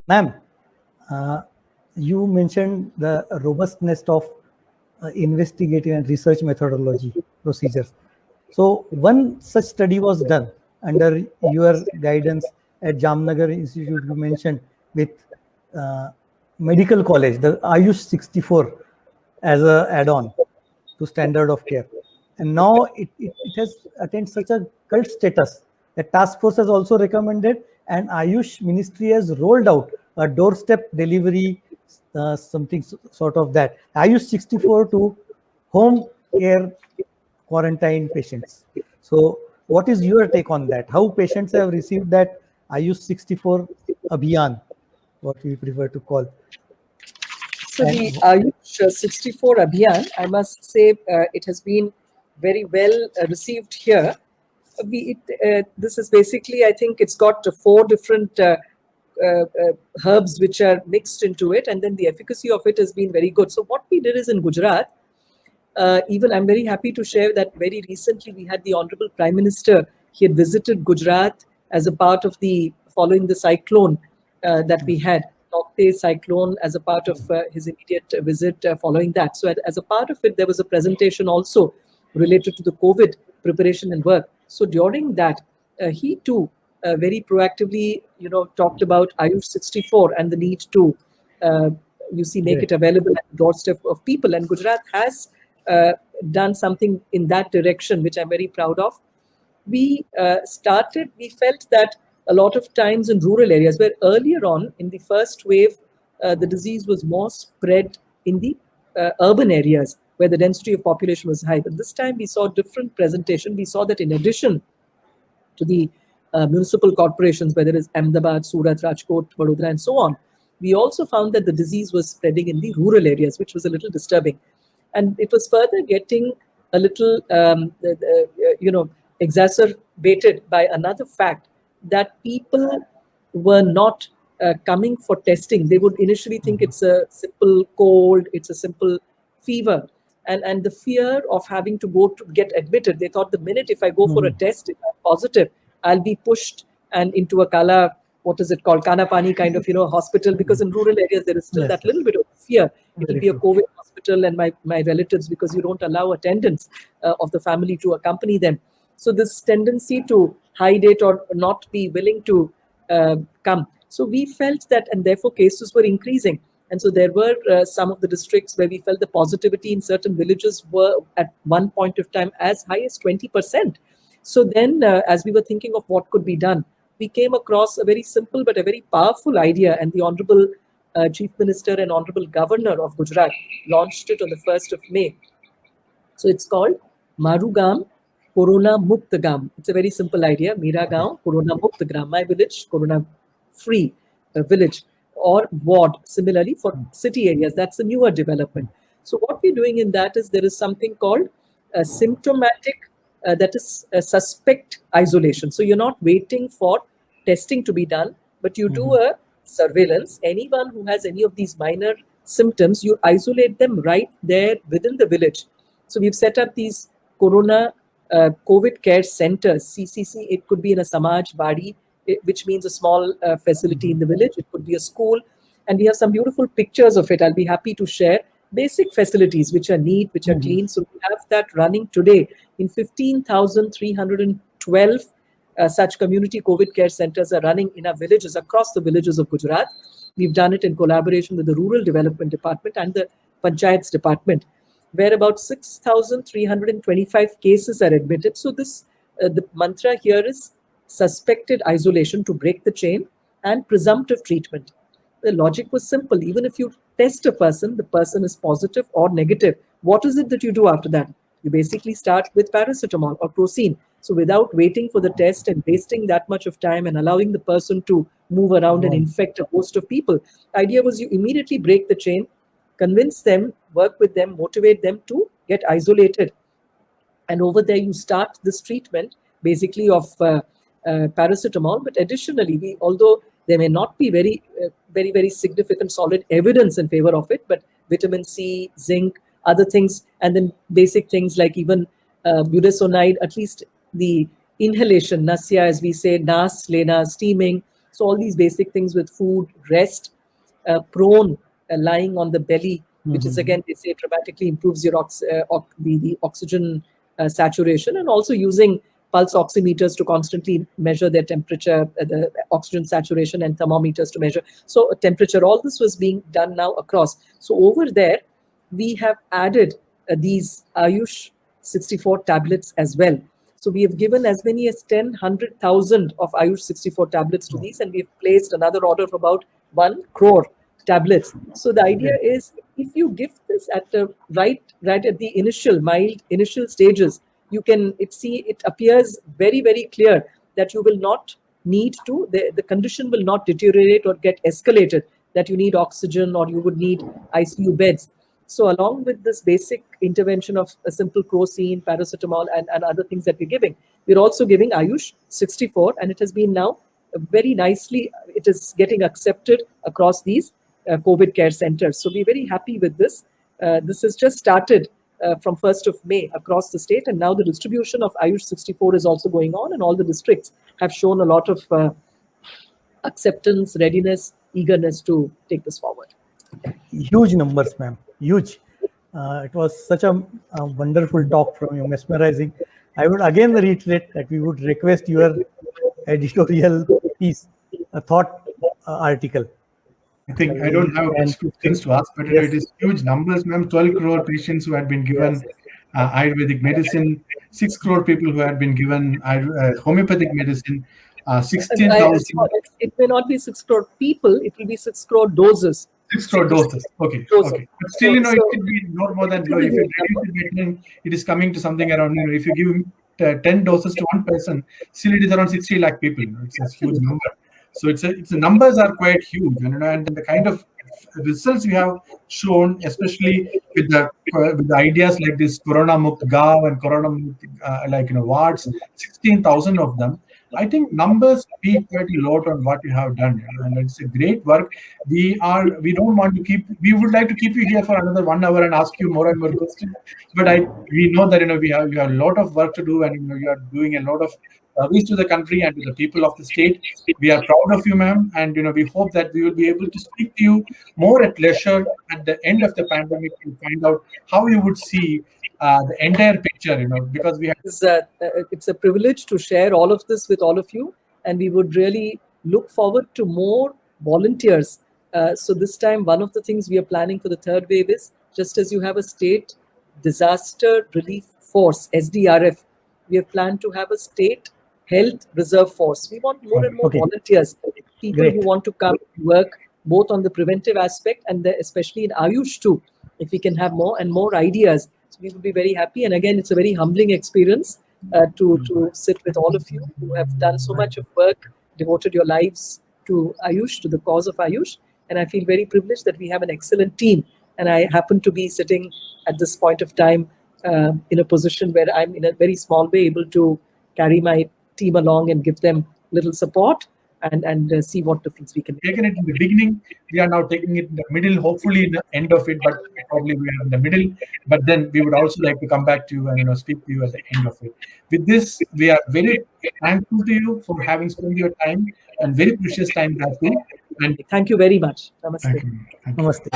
Ma'am, you mentioned the robustness of investigative and research methodology procedures. So one such study was done under your guidance at Jamnagar Institute, you mentioned, with medical college, the Ayush 64 as a add-on to standard of care. And now it has attained such a cult status that task force has also recommended, and Ayush ministry has rolled out a doorstep delivery, something sort of that. Ayush 64 to home care quarantine patients. So what is your take on that? How patients have received that Ayush 64 Abhiyan, what we prefer to call? So the Ayush 64 Abhiyan, I must say, it has been very well received here. This is basically, I think it's got 4 different herbs which are mixed into it, and then the efficacy of it has been very good. So what we did is in Gujarat, even I'm very happy to share that very recently we had the Honorable Prime Minister. He had visited Gujarat as a part of the following the cyclone that we had. Taukte cyclone as a part of his immediate visit following that. So as a part of it, there was a presentation also related to the COVID preparation and work. So during that, he too very proactively, talked about Ayush 64 and the need to, make it available at the doorstep of people. And Gujarat has done something in that direction, which I'm very proud of. We felt that a lot of times in rural areas, where earlier on in the first wave, the disease was more spread in the urban areas where the density of population was high. But this time we saw different presentation. We saw that in addition to the municipal corporations, whether it's Ahmedabad, Surat, Rajkot, Vadodara, and so on, we also found that the disease was spreading in the rural areas, which was a little disturbing. And it was further getting a little, exacerbated by another fact, that people were not coming for testing. They would initially think it's a simple cold, it's a simple fever. And the fear of having to go to get admitted, they thought the minute if I go for a test, if I'm positive, I'll be pushed and into a Kana Pani kind of, hospital, because in rural areas, there is still that little bit of fear. It will be a COVID hospital and my relatives, because you don't allow attendants of the family to accompany them. So this tendency to hide it or not be willing to come. So we felt that, and therefore cases were increasing. And so there were some of the districts where we felt the positivity in certain villages were at one point of time as high as 20%. So then as we were thinking of what could be done, we came across a very simple but a very powerful idea, and the Honorable Chief Minister and Honorable Governor of Gujarat launched it on the 1st of May. So it's called Marugam Corona Mukt Gam. It's a very simple idea. Mera Gaon, Corona Mukt Gram. My village, Corona Free Village, or ward. Similarly for city areas, that's a newer development. So what we're doing in that is there is something called symptomatic, that is suspect isolation. So you're not waiting for testing to be done, but you do a surveillance. Anyone who has any of these minor symptoms, you isolate them right there within the village. So we've set up these Corona COVID care centers, CCC. It could be in a Samaj Badi, which means a small facility in the village. It could be a school. And we have some beautiful pictures of it. I'll be happy to share. Basic facilities which are neat, which are clean. So we have that running today in 15,312 such community COVID care centers are running in our villages, across the villages of Gujarat. We've done it in collaboration with the Rural Development Department and the Panchayats Department, where about 6,325 cases are admitted. So this, the mantra here is suspected isolation to break the chain, and presumptive treatment. The logic was simple. Even if you test a person, the person is positive or negative, what is it that you do after that? You basically start with paracetamol or crocin. So without waiting for the test and wasting that much of time and allowing the person to move around and infect a host of people, the idea was you immediately break the chain, convince them, work with them, motivate them to get isolated. And over there, you start this treatment basically of paracetamol. But additionally, although there may not be very, very significant solid evidence in favor of it, but vitamin C, zinc, other things, and then basic things like even budesonide, at least the inhalation, nasya as we say, nas, lena, steaming. So all these basic things with food, rest, prone, lying on the belly, which is again, they say dramatically improves your the oxygen saturation, and also using pulse oximeters to constantly measure their temperature, the oxygen saturation, and thermometers to measure. So temperature, all this was being done now across. So over there, we have added these Ayush 64 tablets as well. So we have given as many as 10, 100,000 of Ayush 64 tablets to these, and we've placed another order of about 1 crore tablets. So the idea is, if you give this at the right at the initial mild initial stages, you can it appears very, very clear that you will not need to, the condition will not deteriorate or get escalated, that you need oxygen or you would need ICU beds. So along with this basic intervention of a simple crocin, paracetamol, and other things that we're giving, we're also giving Ayush 64, and it has been now very nicely, it is getting accepted across these COVID care centers. So we're very happy with this. This has just started from 1st of May across the state, and now the distribution of Ayush 64 is also going on, and all the districts have shown a lot of acceptance, readiness, eagerness to take this forward. Huge numbers, ma'am. Huge. It was such a wonderful talk from you, mesmerizing. I would again reiterate that we would request your editorial piece, a thought article. I think I don't have much questions to ask, but it is huge numbers, ma'am. 12 crore patients who had been given Ayurvedic medicine, 6 crore people who had been given homeopathic medicine, 16,000. It may not be 6 crore people, it will be 6 crore doses. 6 crore doses. Okay. Doses. Okay. But still, it should be no more than, if you reduce the vitamin, it is coming to something around, if you give 10 doses to one person, still it is around 60 lakh people. It's a huge number. So the numbers are quite huge, and the kind of results we have shown, especially with the ideas like this Corona Mukt Gav and Corona Mukt, wards, 16,000 of them. I think numbers speak quite a lot on what you have done, and it's a great work. We don't want to we would like to keep you here for another 1 hour and ask you more and more questions, but we know that you have a lot of work to do, and you are doing a lot of service to the country and to the people of the state. We are proud of you, ma'am, and we hope that we will be able to speak to you more at leisure at the end of the pandemic to find out how you would see the entire picture, because we have. It's a privilege to share all of this with all of you, and we would really look forward to more volunteers. So this time, one of the things we are planning for the third wave is, just as you have a state disaster relief force, SDRF, we have planned to have a state health reserve force. We want more and more volunteers, people who want to come work both on the preventive aspect and especially in Ayush too. If we can have more and more ideas, so we would be very happy. And again, it's a very humbling experience to sit with all of you who have done so much of work, devoted your lives to Ayush, to the cause of Ayush. And I feel very privileged that we have an excellent team. And I happen to be sitting at this point of time in a position where I'm in a very small way able to carry my team along and give them little support and see what difference we can make. Taken it in the beginning, we are now taking it in the middle, hopefully in the end of it, but probably we are in the middle. But then we would also like to come back to you and speak to you at the end of it. With this, we are very thankful to you for having spent your time and very precious time that too. And thank you very much. Namaste. Thank you. Namaste.